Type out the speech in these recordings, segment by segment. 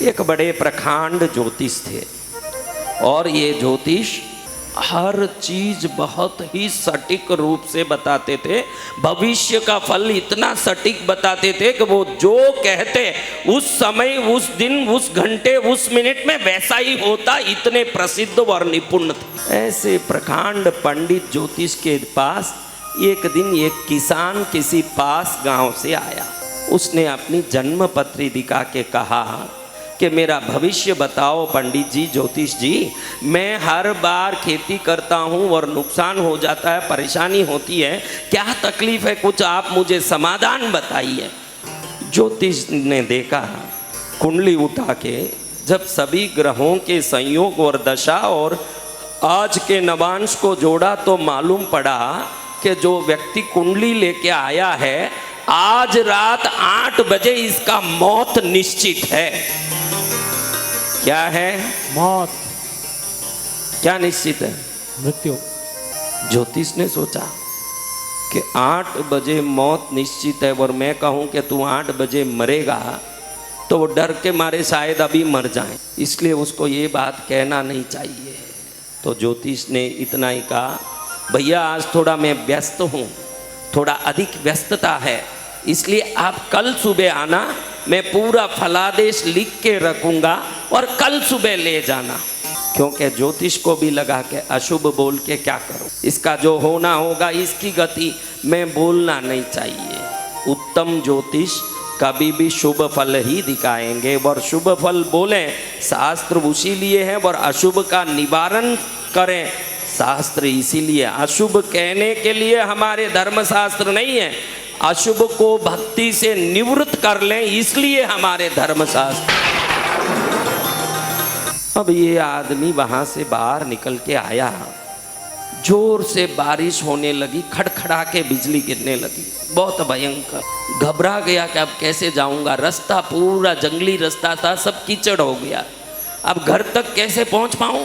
एक बड़े प्रकांड ज्योतिष थे और ये ज्योतिष हर चीज बहुत ही सटीक रूप से बताते थे। भविष्य का फल इतना सटीक बताते थे कि वो जो कहते उस समय, उस दिन, उस घंटे, उस मिनट में वैसा ही होता। इतने प्रसिद्ध और निपुण थे। ऐसे प्रकांड पंडित ज्योतिष के पास एक दिन एक किसान किसी पास गांव से आया। उसने अपनी जन्म पत्री दिखा के कहा कि मेरा भविष्य बताओ पंडित जी, ज्योतिष जी, मैं हर बार खेती करता हूँ और नुकसान हो जाता है, परेशानी होती है, क्या तकलीफ है, कुछ आप मुझे समाधान बताइए। ज्योतिष ने देखा, कुंडली उठा के जब सभी ग्रहों के संयोग और दशा और आज के नवांश को जोड़ा तो मालूम पड़ा कि जो व्यक्ति कुंडली लेके आया है, आज रात 8 बजे इसका मौत निश्चित है। क्या है? मौत। क्या निश्चित है? मृत्यु। ज्योतिष ने सोचा कि 8 बजे मौत निश्चित है और मैं कहूं कि तू 8 बजे मरेगा तो वो डर के मारे शायद अभी मर जाए, इसलिए उसको ये बात कहना नहीं चाहिए। तो ज्योतिष ने इतना ही कहा, भैया आज थोड़ा मैं व्यस्त हूँ, थोड़ा अधिक व्यस्तता है, इसलिए आप कल सुबह आना, मैं पूरा फलादेश लिख के रखूंगा और कल सुबह ले जाना। क्योंकि ज्योतिष को भी लगा के अशुभ बोल के क्या करूं, इसका जो होना होगा इसकी गति मैं बोलना नहीं चाहिए। उत्तम ज्योतिष कभी भी शुभ फल ही दिखाएंगे और शुभ फल बोलें, शास्त्र उसी लिए है, और अशुभ का निवारण करें, शास्त्र इसीलिए। अशुभ कहने के लिए हमारे धर्मशास्त्र नहीं है, अशुभ को भक्ति से निवृत्त कर लें इसलिए हमारे धर्मशास्त्र। अब ये आदमी वहां से बाहर निकल के आया, जोर से बारिश होने लगी, खड़खड़ा के बिजली गिरने लगी, बहुत भयंकर। घबरा गया कि अब कैसे जाऊंगा, रास्ता पूरा जंगली रास्ता था, सब कीचड़ हो गया, अब घर तक कैसे पहुंच पाऊं।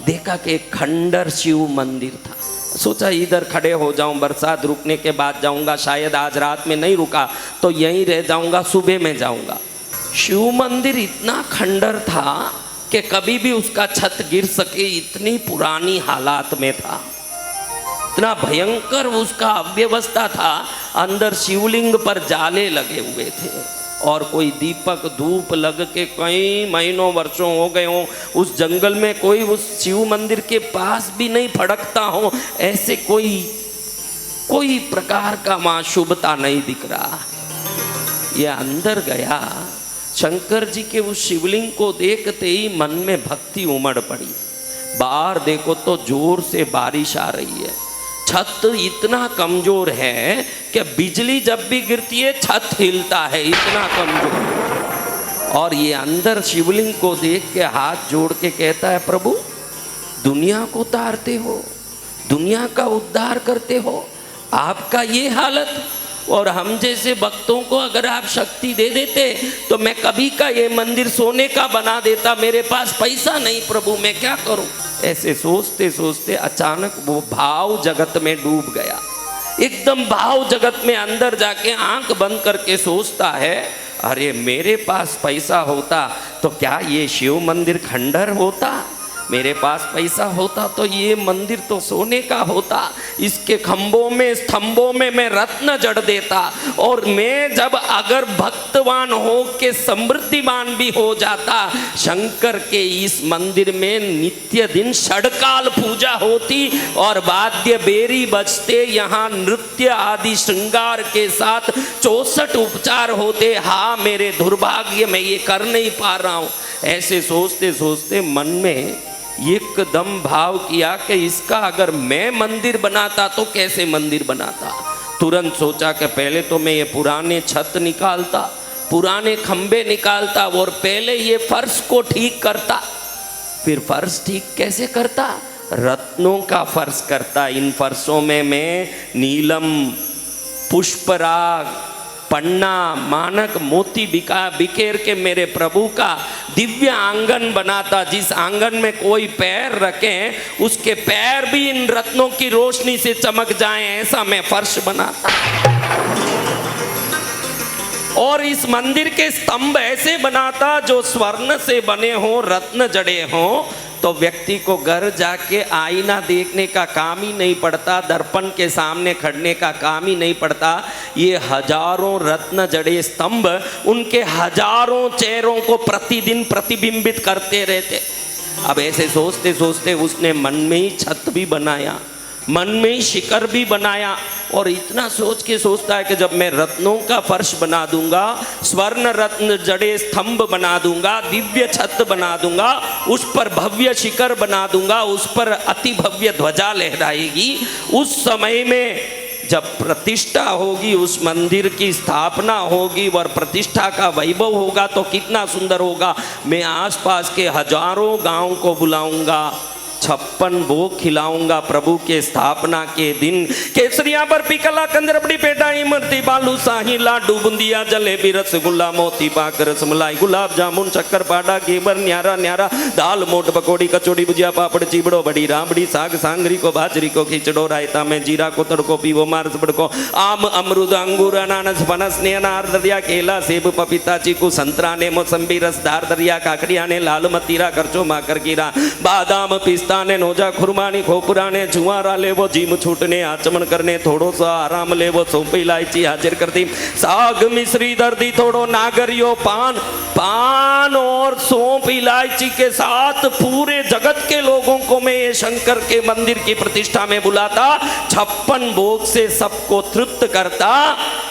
देखा कि एक खंडर शिव मंदिर था, सोचा इधर खड़े हो जाऊं, बरसात रुकने के बाद जाऊंगा, शायद आज रात में नहीं रुका तो यहीं रह जाऊंगा, सुबह में जाऊंगा। शिव मंदिर इतना खंडर था कि कभी भी उसका छत गिर सके, इतनी पुरानी हालात में था, इतना भयंकर उसका अव्यवस्था था। अंदर शिवलिंग पर जाले लगे हुए थे और कोई दीपक धूप लग के कई महीनों वर्षों हो गए हों, उस जंगल में कोई उस शिव मंदिर के पास भी नहीं फड़कता हो, ऐसे कोई प्रकार का वहाँ शुभता नहीं दिख रहा। ये अंदर गया, शंकर जी के उस शिवलिंग को देखते ही मन में भक्ति उमड़ पड़ी। बाहर देखो तो जोर से बारिश आ रही है, छत इतना कमजोर है कि बिजली जब भी गिरती है छत हिलता है, इतना कमजोर। और ये अंदर शिवलिंग को देख के हाथ जोड़ के कहता है, प्रभु दुनिया को तारते हो, दुनिया का उद्धार करते हो, आपका ये हालत, और हम जैसे भक्तों को अगर आप शक्ति दे देते तो मैं कभी का ये मंदिर सोने का बना देता, मेरे पास पैसा नहीं प्रभु, मैं क्या करूं। ऐसे सोचते सोचते अचानक वो भाव जगत में डूब गया, एकदम भाव जगत में अंदर जाके आंख बंद करके सोचता है, अरे मेरे पास पैसा होता तो क्या ये शिव मंदिर खंडर होता, मेरे पास पैसा होता तो ये मंदिर तो सोने का होता, इसके खंभों में स्तंभों में मैं रत्न जड़ देता, और मैं जब अगर भक्तवान हो के समृद्धिमान भी हो जाता, शंकर के इस मंदिर में नित्य दिन षडकाल पूजा होती और वाद्य बेरी बजते, यहाँ नृत्य आदि श्रृंगार के साथ 64 उपचार होते। हाँ मेरे दुर्भाग्य में ये कर नहीं पा रहा हूँ। ऐसे सोचते सोचते मन में एकदम भाव किया कि इसका अगर मैं मंदिर बनाता तो कैसे मंदिर बनाता। तुरंत सोचा कि पहले तो मैं ये पुराने छत निकालता, पुराने खंबे निकालता और पहले ये फर्श को ठीक करता। फिर फर्श ठीक कैसे करता? रत्नों का फर्श करता। इन फर्शों में मैं नीलम, पुष्पराग, पन्ना, मानक, मोती बिखेर के मेरे प्रभु का दिव्य आंगन बनाता। जिस आंगन में कोई पैर रखें उसके पैर भी इन रत्नों की रोशनी से चमक जाएं, ऐसा मैं फर्श बनाता। और इस मंदिर के स्तंभ ऐसे बनाता जो स्वर्ण से बने हों, रत्न जड़े हों, तो व्यक्ति को घर जाके आईना देखने का काम ही नहीं पड़ता, दर्पण के सामने खड़ने का काम ही नहीं पड़ता। ये हजारों रत्न जड़े स्तंभ उनके हजारों चेहरों को प्रतिदिन प्रतिबिंबित करते रहते। अब ऐसे सोचते सोचते उसने मन में ही छत भी बनाया, मन में ही शिखर भी बनाया, और इतना सोच के सोचता है कि जब मैं रत्नों का फर्श बना दूंगा, स्वर्ण रत्न जड़े स्तंभ बना दूंगा, दिव्य छत बना दूंगा, उस पर भव्य शिखर बना दूंगा, उस पर अति भव्य ध्वजा लहराएगी, उस समय में जब प्रतिष्ठा होगी, उस मंदिर की स्थापना होगी और प्रतिष्ठा का वैभव होगा तो कितना सुंदर होगा। मैं आसपास के हजारों गांव को बुलाऊंगा, 56 भोग खिलाऊंगा प्रभु के स्थापना के दिन। केसरिया बर्फी कलाकंद रबड़ी पेठा इमरती बालू शाही लाडू बुंदिया जलेबी रसगुल्ला मोती पाक रसमलाई गुलाब जामुन शक्कर पाडा घेवर न्यारा न्यारा दाल मोट पकौड़ी कचौड़ी भुजिया पापड़ चिबड़ो बड़ी राबड़ी साग सांगरी को बाजरी को खिचड़ो रायता में जीरा को तड़को पीवो मार्स बड़को आम अमरूद अंगूर अनानस फनस ने अनार दरिया केला सेब पपीता चीकू संतरा ने मौसम्बी रसदार दरिया काकड़िया ने लाल मतीरा करचो माकर कीरा बादाम पिस्ता ने नोजा खुरमानी खोपरा ने जुआरा ले वो जीम छूटने आचमन करने थोड़ो सा आराम ले वो सौंप इलायची हाजिर कर दी साग मिश्री दर्दी थोड़ो नागरियो पान पान और सौंप इलायची के साथ पूरे जगत के लोगों को मैं ये शंकर के मंदिर की प्रतिष्ठा में बुलाता, 56 भोग से सबको तृप्त करता।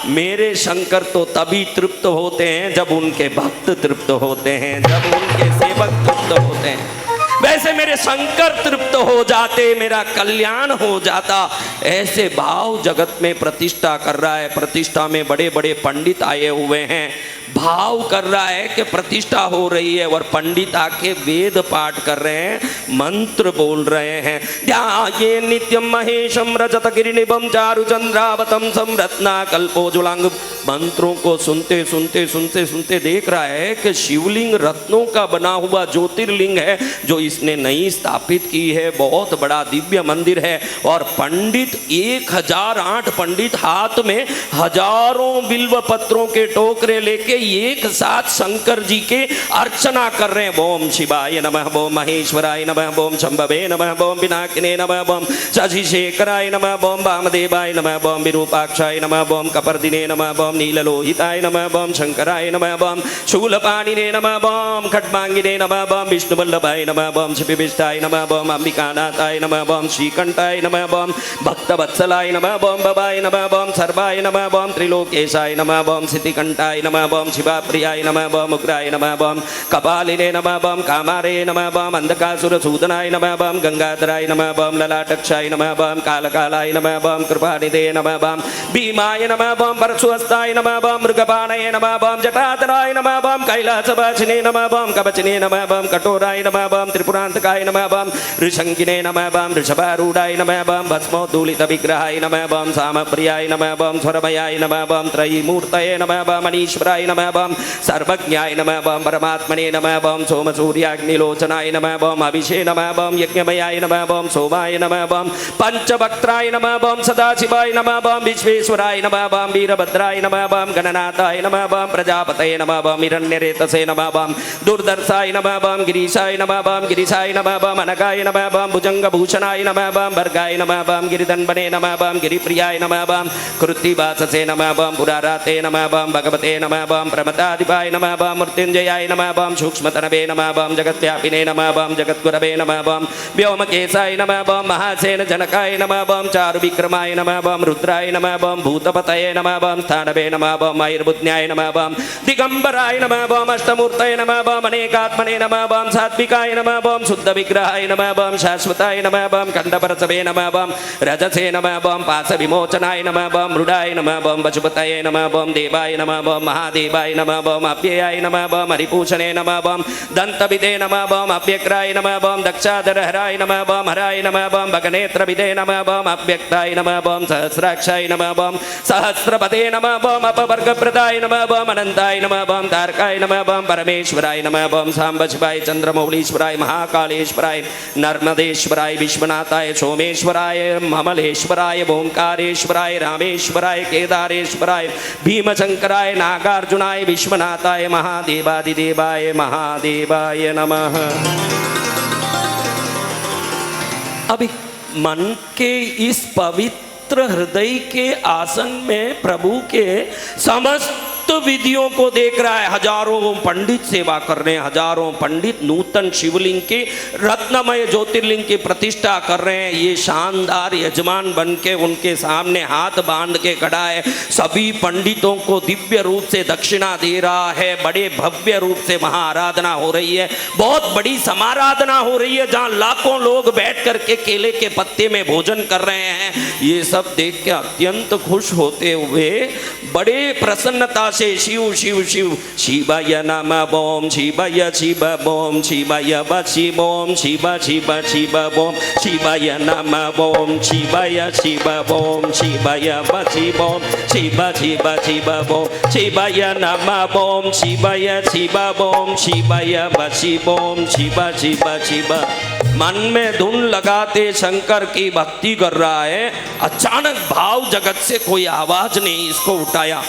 मेरे शंकर तो तभी तृप्त होते हैं जब उनके भक्त तृप्त होते हैं, जब उनके सेवक तृप्त होते हैं। वैसे मेरे शंकर तृप्त हो जाते, मेरा कल्याण हो जाता। ऐसे भाव जगत में प्रतिष्ठा कर रहा है। प्रतिष्ठा में बड़े बड़े पंडित आए हुए हैं, भाव कर रहा है कि प्रतिष्ठा हो रही है, और पंडित आके वेद पाठ कर रहे हैं, मंत्र बोल रहे हैं। ध्याये नित्यम महेशम रजत गिरिनिभम चारु चंद्रावतम समरत्ना कल्पोज्वलांग। मंत्रों को सुनते सुनते सुनते सुनते देख रहा है कि शिवलिंग रत्नों का बना हुआ ज्योतिर्लिंग है जो इसने नई स्थापित की है, बहुत बड़ा दिव्य मंदिर है। और पंडित 1008 पंडित हाथ में हजारों बिल्व पत्रों के टोकरे लेके एक साथ शंकर जी के अर्चना कर रहे हैं। ओम शिवाय नमः, ओम महेश्वराय नमः, ओम शंभवे नमः, ओम पिनाकिने नमः, ओम शशिशेखराय नमः, ओम वामदेवाय नमः, ओम विरूपाक्षाय नमः, ओम कपर्दिने नमः, ओम नीललोहिताय नमः, ओम शंकराय नमः, ओम शूलपाणिने नमः, ओम खड्मांगिने नमः, ओम विष्णुवल्लभाय नमः, ओम शिवविष्टाय नमः, ओम अंबिकानाथाय नमः, ओम श्रीकंठाय नमः, ओम भक्तवत्सलाय नमः, ओम भवाय नमः, ओम सर्वाय नमः, ओम त्रिलोकेशाय नमः, ओम सिद्धिकंठाय नमः, ओम शिवाप्रियाय नमः, ओम उग्राय नमः, ओम कपालिने नमः, ओम कामारे नमः, ओम अंधकासुरसूदनाय नमः, ओम गंगाधराय नमः, ओम ललाटक्षाय नमः, ओम कालकालाय नमः, ओम कृपानिधे नमः, ओम भीमाय नमः, ओम परशुहस्ताय नमः, ओम मृगपाणये नमः, ओम जटाधराय नमः, ओम कैलासवासिने नमः, ओम कवचने नमः, ओम कठोराय नमः, ओम त्रिपुरांतकाय नमः, ओम ऋषंकिने नमः, ओम ऋषभारूढ़ाय नमः, ओम भस्मोद्धूलित विग्रहाय नमः, ओम सामप्रियाय नमः, ओम स्वरमयाय नमः, ओम त्रयीमूर्तये नमः, ओम अनीश्वराय नमः, ओम सर्वज्ञाय नमः, ओम परमात्मने नमः, ओम सोमसूर्याग्निलोचनाय नमः, ओम अभिषे नमः, ओम यज्ञमयाय नमः, ओम सोमाय नमः, ओम पंचवक्त्राय नमः, ओम सदाशिवाय नमः, ओम विश्वेश्वराय नमः, ओम वीरभद्राय नमः, ओम गणनाथाय नमः, ओम प्रजापतये नमः, ओम हिरण्यरेतसे नमः, ओम दुर्दर्शाय नमः, ओम गिरीशाय नमः, ओम गिरीशाय नमः, ओम अनगाय नमः, ओम भुजंगभूषणाय नमः, ओम भर्गाय नमः, ओम गिरिधन्वने नमः, ओम गिरिप्रियाय नमः, ओम कृत्तिवाससे नमः, ओम पुराराते नमः, ओम भगवते नमः, ओम प्रमदाधिपाय नमः, ओम मृत्युंजयाय नमः, ओम सूक्ष्मतनवे नमः, ओम जगत्व्यापिने नमः, ओम जगद्गुरवे नमः, ओम व्योमकेशाय नमः, ओम महासेन जनकाय नमः, ओम चारुविक्रमाय नमः, ओम रुद्राय नमः, ओम भूतपतये नमः, ओम स्थानवे नमः, ओम आयुर्बुद्ध्याय नमः, ओम दिगंबराय नमः, ओम अष्टमूर्तये नमः, ओम अनेकात्मने नमः, ओम सात्विकाय नमः, ओम शुद्ध विग्रहाय नमः, ओम शाश्वताय नमः, ओम खंडपरसवे नमः, ओम रजसे नमः, ओम पाश विमोचनाय नमः, ओम मृडाय नमः, ओम वचुपतये नमः, ओम देवाय नमः, ओम महादेव सदाशिवाय नमः बम अव्ययाय नमः बम हरिभूषणे नमः बम दंतविदे नमः बम अव्यक्राय नमः बम दक्षाधरहराय नमः बम हराय नमः बम भगनेत्रविदे नमः बम अव्यक्ताय नमः बम सहस्राक्षाय नमः बम सहस्रपदे नमः बम अपवर्गप्रदाय नमः बम अनंताय नमः बम तारकाय नमः बम परमेश्वराय नमः बम सांब शिवाय चंद्रमौलीश्वराय महाकालेश्वराय नर्मदेश्वराय विश्वनाथाय सोमेश्वराय ममलेश्वराय ओंकारेश्वराय रामेश्वराय केदारेश्वराय भीमशंकराय नागार्जुनाय विश्वनाथाय महादेवादिदेवाय महादेवाय नमः। अभी मन के इस पवित्र हृदय के आसन में प्रभु के समस्त विधियों को देख रहा है। हजारों पंडित सेवा कर रहे हैं, हजारों पंडित नूतन शिवलिंग के रत्नमय ज्योतिर्लिंग की प्रतिष्ठा कर रहे हैं। ये शानदार यजमान बन के उनके सामने हाथ बांध के खड़ा है, सभी पंडितों को दिव्य रूप से दक्षिणा दे रहा है। बड़े भव्य रूप से वहां आराधना हो रही है, बहुत बड़ी समाराधना हो रही है जहां लाखों लोग बैठ करके केले के पत्ते में भोजन कर रहे हैं। ये सब देख के अत्यंत खुश होते हुए बड़े प्रसन्नता से शिव शिव शिव शिवाय नमः बोम शिवाय शिव बोम शिवाय बची बोम शिव शिव शिव बोम शिवाय नमः बोम शिवाय शिव बोम शिवाय बची बोम शिव शिव शिव बोम शिवाय नमः बोम शिवाय शिव बोम शिवाय बची बोम शिव शिव शिव। मन में धुन लगाते शंकर की भक्ति कर रहा है। अचानक भाव जगत से कोई आवाज नहीं इसको उठाया।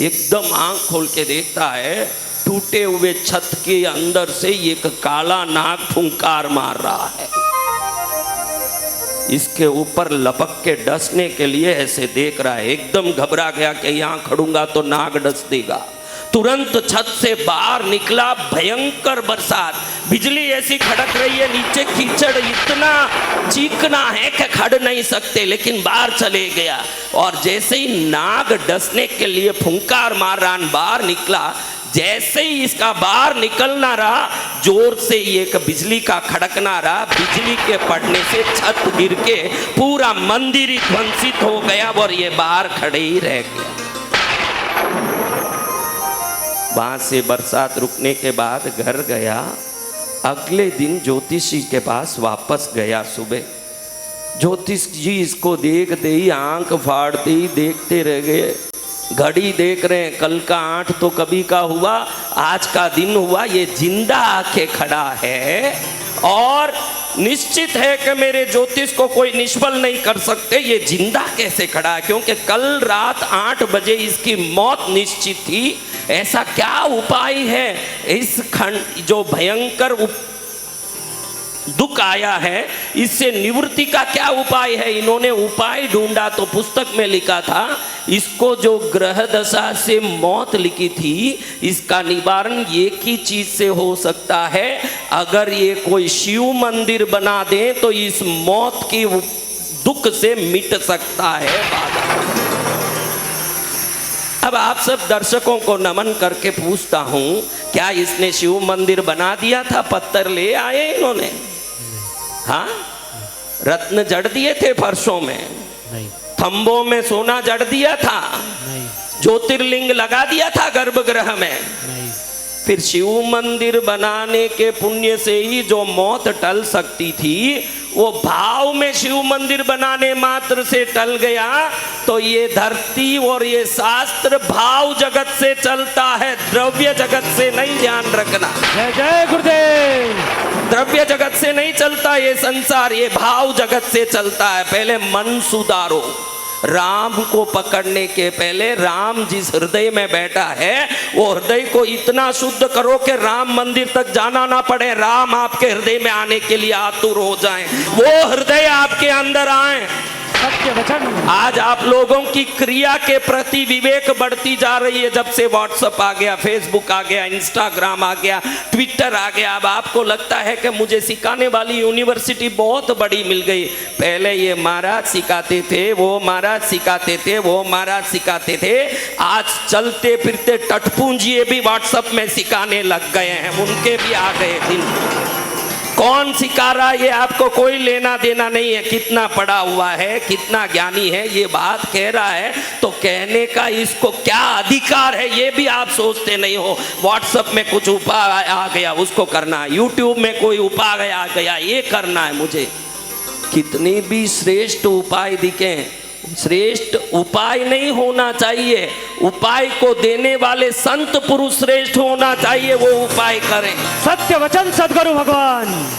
एकदम आंख खोल के देखता है, टूटे हुए छत के अंदर से एक काला नाग फुंकार मार रहा है। इसके ऊपर लपक के डसने के लिए ऐसे देख रहा है। एकदम घबरा गया कि यहां खड़ूंगा तो नाग डस देगा। तुरंत छत से बाहर निकला। भयंकर बरसात, बिजली ऐसी खड़क रही है, नीचे कीचड़ इतना चीखना है कि खड़ नहीं सकते, लेकिन बाहर चले गया। और जैसे ही नाग डसने के लिए फुंकार मार रहा, बाहर निकला। जैसे ही इसका बाहर निकलना रहा, जोर से एक बिजली का खड़कना रहा। बिजली के पड़ने से छत गिर के पूरा मंदिर ही ध्वंसित हो गया और ये बाहर खड़े ही रह गया। वहां से बरसात रुकने के बाद घर गया। अगले दिन ज्योतिषी के पास वापस गया। सुबह ज्योतिष जी इसको देखते ही आंख फाड़ते ही देखते रह गए। घड़ी देख रहे हैं, कल का 8 तो कभी का हुआ, आज का दिन हुआ। ये जिंदा आके खड़ा है और निश्चित है कि मेरे ज्योतिष को कोई निष्फल नहीं कर सकते। ये जिंदा कैसे खड़ा है? क्योंकि कल रात 8 बजे इसकी मौत निश्चित थी। ऐसा क्या उपाय है? इस खंड जो भयंकर दुख आया है, इससे निवृत्ति का क्या उपाय है? इन्होंने उपाय ढूंढा तो पुस्तक में लिखा था, इसको जो ग्रह दशा से मौत लिखी थी, इसका निवारण एक ही चीज से हो सकता है। अगर ये कोई शिव मंदिर बना दे तो इस मौत की दुख से मिट सकता है बाधा। अब आप सब दर्शकों को नमन करके पूछता हूं, क्या इसने शिव मंदिर बना दिया था? पत्थर ले आए इन्होंने? हाँ, रत्न जड़ दिए थे फर्शों में? नहीं। खंभों में सोना जड़ दिया था? नहीं। ज्योतिर्लिंग लगा दिया था गर्भगृह में? नहीं। फिर शिव मंदिर बनाने के पुण्य से ही जो मौत टल सकती थी, वो भाव में शिव मंदिर बनाने मात्र से टल गया। तो ये धरती और ये शास्त्र भाव जगत से चलता है, द्रव्य जगत से नहीं, ध्यान रखना। जय जय गुरुदेव। द्रव्य जगत से नहीं चलता ये संसार, ये भाव जगत से चलता है। पहले मन सुधारो। राम को पकड़ने के पहले राम जिस हृदय में बैठा है, वो हृदय को इतना शुद्ध करो कि राम मंदिर तक जाना ना पड़े। राम आपके हृदय में आने के लिए आतुर हो जाएं, वो हृदय आपके अंदर आए। सत्य वचन। आज आप लोगों की क्रिया के प्रति विवेक बढ़ती जा रही है। जब से व्हाट्सएप आ गया, फेसबुक आ गया, इंस्टाग्राम आ गया, ट्विटर आ गया, अब आपको लगता है कि मुझे सिखाने वाली यूनिवर्सिटी बहुत बड़ी मिल गई। पहले ये महाराज सिखाते थे, वो महाराज सिखाते थे, वो महाराज सिखाते थे। आज चलते फिरते टटपूंजिए भी व्हाट्सएप में सिखाने लग गए हैं, उनके भी आ गए दिन। कौन सिखा रहा है ये आपको कोई लेना देना नहीं है, कितना पढ़ा हुआ है, कितना ज्ञानी है, ये बात कह रहा है तो कहने का इसको क्या अधिकार है ये भी आप सोचते नहीं हो। व्हाट्सएप में कुछ उपाय आ गया उसको करना है, यूट्यूब में कोई उपाय आ गया ये करना है मुझे। कितनी भी श्रेष्ठ उपाय दिखे, श्रेष्ठ उपाय नहीं होना चाहिए, उपाय को देने वाले संत पुरुष श्रेष्ठ होना चाहिए, वो उपाय करें। सत्य वचन सदगुरु भगवान।